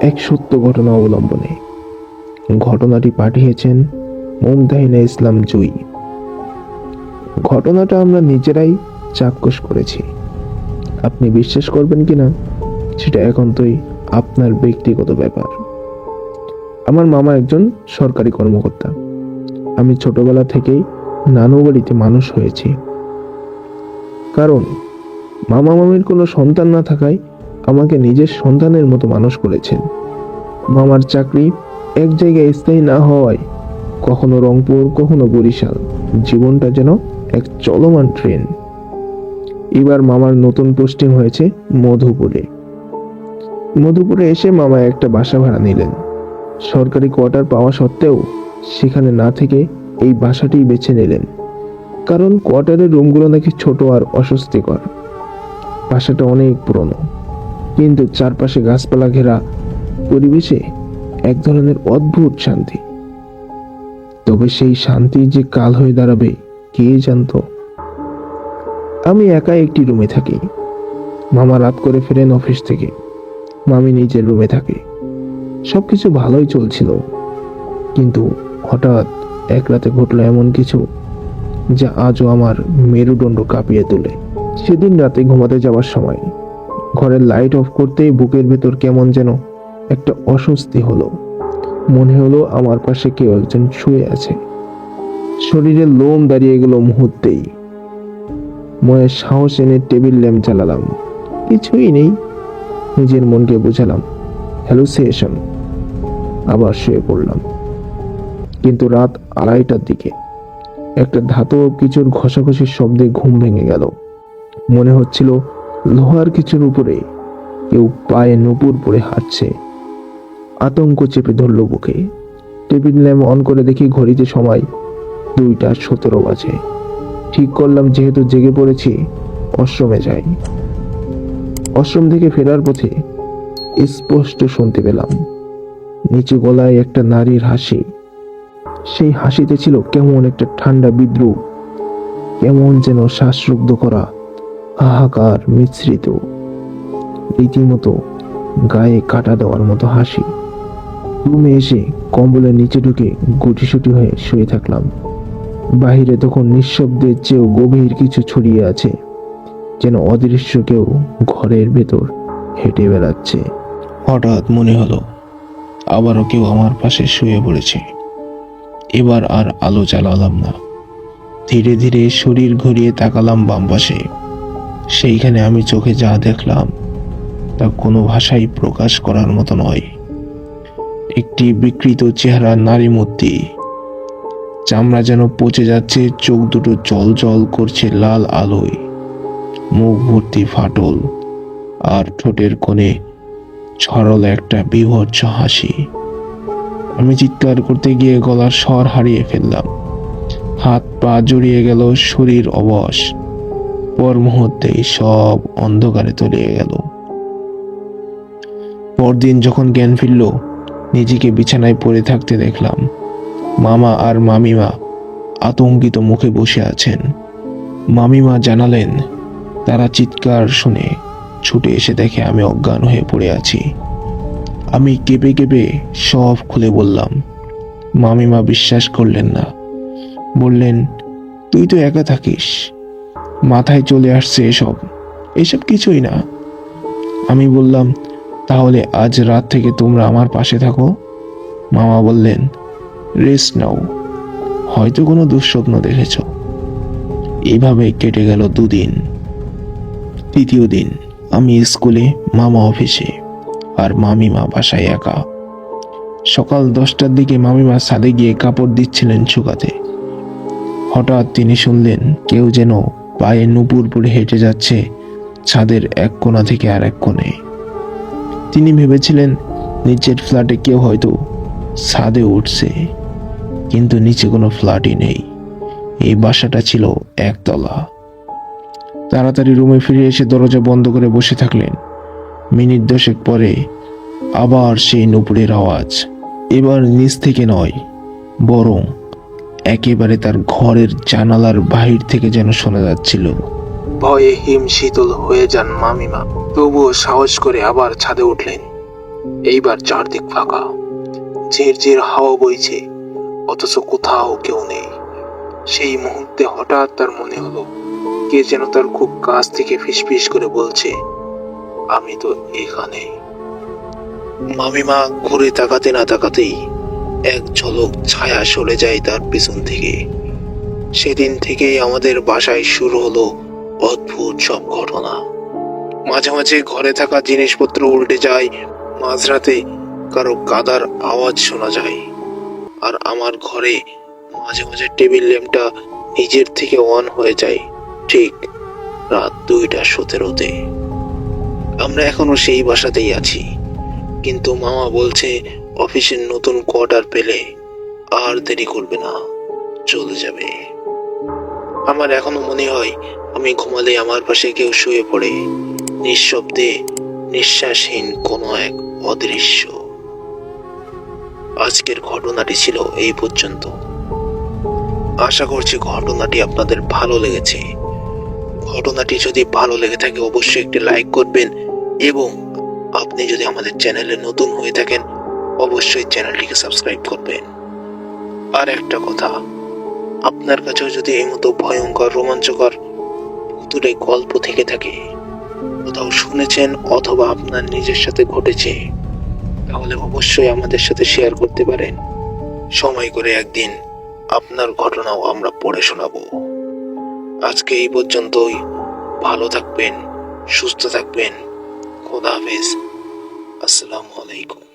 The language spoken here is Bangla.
এক সত্য ঘটনা অবলম্বনে। ঘটনাটি পাঠিয়েছেন মুমতাহিনা ইসলাম জুই। ঘটনাটা আমরা নিজেরাই চাক্ষুষ করেছি। আপনি বিশ্বাস করবেন কিনা সেটা একান্তই আপনার ব্যক্তিগত ব্যাপার। আমার মামা একজন সরকারি কর্মকর্তা। আমি ছোটবেলা থেকেই নানু বাড়িতে মানুষ হয়েছি। কারণ মামা মামির কোনো সন্তান না থাকায় আমাকে নিজের সন্তানের মতো মানুষ করেছেন। মামার চাকরি এক জায়গায় স্থায়ী না হওয়ায় কখনো রংপুর, কখনো বরিশাল, জীবনটা যেন এক চলমান ট্রেন। এবার মামার নতুন পোস্টিং হয়েছে মধুপুরে। মধুপুরে এসে মামা একটা বাসা ভাড়া নিলেন। সরকারি কোয়ার্টার পাওয়া সত্ত্বেও সেখানে না থেকে এই বাসাটি বেছে নিলেন, কারণ কোয়ার্টারের রুমগুলো নাকি ছোট আর অস্বস্তিকর। বাসাটা অনেক পুরনো, কিন্তু চারপাশে গাছপালা ঘেরা পরিবেশে এক ধরনের অদ্ভুত শান্তি। তবে সেই শান্তি যে কাল হয়ে দাঁড়াবে কে জানতো। আমি একা একটি রুমে থাকি। মামা রাত করে ফেরেন অফিস থেকে, মামি নিজের রুমে থাকে। সবকিছু ভালোই চলছিল, কিন্তু হঠাৎ এক রাতে ঘটলো এমন কিছু যা আজও আমার মেরুদণ্ড কাঁপিয়ে তোলে। সেদিন রাতে ঘুমাতে যাওয়ার সময় ঘরের লাইট অফ করতেই বুকের ভেতর কেমন যেন একটা অস্বস্তি হলো। মনে হলো আমার পাশে কেউ একজন শুয়ে আছে। শরীরের লোম দাঁড়িয়ে গেল মুহূর্তেই। মনের সাহস এনে টেবিল ল্যাম্প জ্বালালাম। কিছুই নেই। নিজের মনকে বোঝালাম হ্যালুসিনেশন। আবার শুয়ে পড়লাম। কিন্তু রাত 2:30টার দিকে একটা ধাতব কিছুর ঘষাঘষির শব্দে ঘুম ভেঙে গেল। মনে হচ্ছিল লোহার কিছুর উপরে কেউ পায়ে নুপুর পরে হাঁটছে। আতঙ্ক চেপে ধরল বুকে। টেবিল ল্যাম্প অন করে দেখি ঘড়িতে সময় 2:17 বাজে। ঠিক করলাম যেহেতু জেগে পড়েছি, আশ্রমে যাই। আশ্রম থেকে ফেরার পথে স্পষ্ট শুনতে পেলাম নিচু গলায় একটা নারীর হাসি। সেই হাসিতে ছিল কেমন একটা ঠান্ডা বিদ্রুপ, কেমন যেন শ্বাসরুদ্ধ করা হাহাকার মিশ্রিত, রীতিমতো গায়ে কাটা দেওয়ার মতো হাসি। রুমে এসে কম্বলের নিচে ঢুকে গুটিসুটি হয়ে শুয়ে থাকলাম। বাহিরে তখন নিঃশব্দের চেয়েও গভীর কিছু ছড়িয়ে আছে, যেন অদৃশ্য কেউ ঘরের ভেতর হেঁটে বেড়াচ্ছে। হঠাৎ মনে হলো আবারও কেউ আমার পাশে শুয়ে পড়েছে। এবার আর আলো জ্বালালাম না। ধীরে ধীরে শরীর ঘুরিয়ে তাকালাম বাম পাশে। সেইখানে আমি চোখে যা দেখলাম তা কোনো ভাষায় প্রকাশ করার মতো নয়। একটি বিকৃত চেহারা নারী মূর্তি। চামড়া যেন পচে যাচ্ছে, চোখ দুটো জল জল করছে লাল আলোয়, মুখ ভর্তি ফাটল, আর ঠোঁটের কোণে ছড়ল একটা বীভৎস হাসি। আমি চিৎকার করতে গিয়ে গলার স্বর হারিয়ে ফেললাম। হাত পা জড়িয়ে গেল, শরীর অবশ। পর মুহূর্তেই সব অন্ধকারে তলিয়ে গেল। পরদিন যখন জ্ঞান ফিরল, নিজেকে বিছানায় পড়ে থাকতে দেখলাম। মামা আর মামিমা আতঙ্কিত মুখে বসে আছেন। মামিমা জানালেন তারা চিৎকার শুনে ছুটে এসে দেখে আমি অজ্ঞান হয়ে পড়ে আছি। আমি কেঁপে কেঁপে সব খুলে বললাম। মামিমা বিশ্বাস করলেন না। বললেন, তুই তো একা থাকিস, মাথায় চলে আসছে এসব কিছুই না। আমি বললাম, তাহলে আজ রাত থেকে তোমরা আমার পাশে থাকো। মামা বললেন, রেস্ট নাও, হয়তো কোনো দুঃস্বপ্ন দেখেছ। এইভাবে কেটে গেল 2 দিন। তৃতীয় দিন আমি স্কুলে, মামা অফিসে, আর মামিমা বাসায় একা। সকাল 10টার দিকে মামিমা ছাদে গিয়ে কাপড় দিচ্ছিলেন শুকাতে। হঠাৎ তিনি শুনলেন কেউ যেন পায়ে নুপুর পরে হেঁটে যাচ্ছে ছাদের এক কোণা থেকে আর এক কোণে। তিনি ভেবেছিলেন নিচের ফ্ল্যাটে কেউ হয়তো ছাদে উঠছে, কিন্তু নিচে কোনো ফ্ল্যাটই নেই। এই বাসাটা ছিল একতলা। তাড়াতাড়ি রুমে ফিরে এসে দরজা বন্ধ করে বসে থাকলেন। মিনিট 10 পরে আবার সেই নুপুরের আওয়াজ। এবার নিচ থেকে নয়, বরং একেবারে তার ঘরের জানালার বাহির থেকে যেন শোনা যাচ্ছিল। ভয়ে হিমশীতল হয়ে যান মামিমা, তবুও সাহস করে আবার ছাদে উঠলেন। এইবার চারদিক ফাঁকা, ঝিরঝির হাওয়া বইছে, অথচ কোথাও কেউ নেই। সেই মুহূর্তে হঠাৎ তার মনে হলো কে যেন তার খুব কাছ থেকে ফিসফিস করে বলছে, আমি তো এখানে। মামিমা ঘুরে তাকাতে না তাকাতেই এক ঝলক ছায়া সরে যায় তার পেছন থেকে। সেদিন থেকেই আমাদের বাসায় শুরু হলো অদ্ভুত সব ঘটনা। মাঝে মাঝে ঘরে থাকা জিনিসপত্র উল্টে যায়, মাঝরাতে কারো কাদার আওয়াজ শোনা যায়, আর আমার ঘরে মাঝে মাঝে টেবিল ল্যাম্পটা নিজের থেকে অন হয়ে যায় ঠিক রাত 2:17-তে। আমরা এখনো সেই বাসাতেই আছি, কিন্তু মামা বলছে অফিসের নতুন কোয়ার্টার পেলে আর দেরি করবে না, চলে যাবে। আমার এখনো মনে হয় আমি ঘুমালে আমার পাশে কেউ শুয়ে পড়ে, নিঃশব্দে, নিঃশ্বাসহীন কোনো এক অদৃশ্য। আজকের ঘটনাটি ছিল এই পর্যন্ত। আশা করছি ঘটনাটি আপনাদের ভালো লেগেছে। ঘটনাটি যদি ভালো লেগে থাকে অবশ্যই একটি লাইক করবেন, এবং আপনি যদি আমাদের চ্যানেলে নতুন হয়ে থাকেন অবশ্যই চ্যানেলটিকে সাবস্ক্রাইব করবেন। আর একটা কথা, আপনার কাছেও যদি এই মতো ভয়ঙ্কর রোমাঞ্চকর ভুতুড়ে গল্প থেকে থাকে, কোথাও শুনেছেন অথবা আপনার নিজের সাথে ঘটেছে, তাহলে অবশ্যই আমাদের সাথে শেয়ার করতে পারেন। সময় করে একদিন আপনার ঘটনাও আমরা পড়ে শোনাবো। আজকে এই পর্যন্তই। ভালো থাকবেন, সুস্থ থাকবেন। খোদা হাফেজ। আসসালামু আলাইকুম।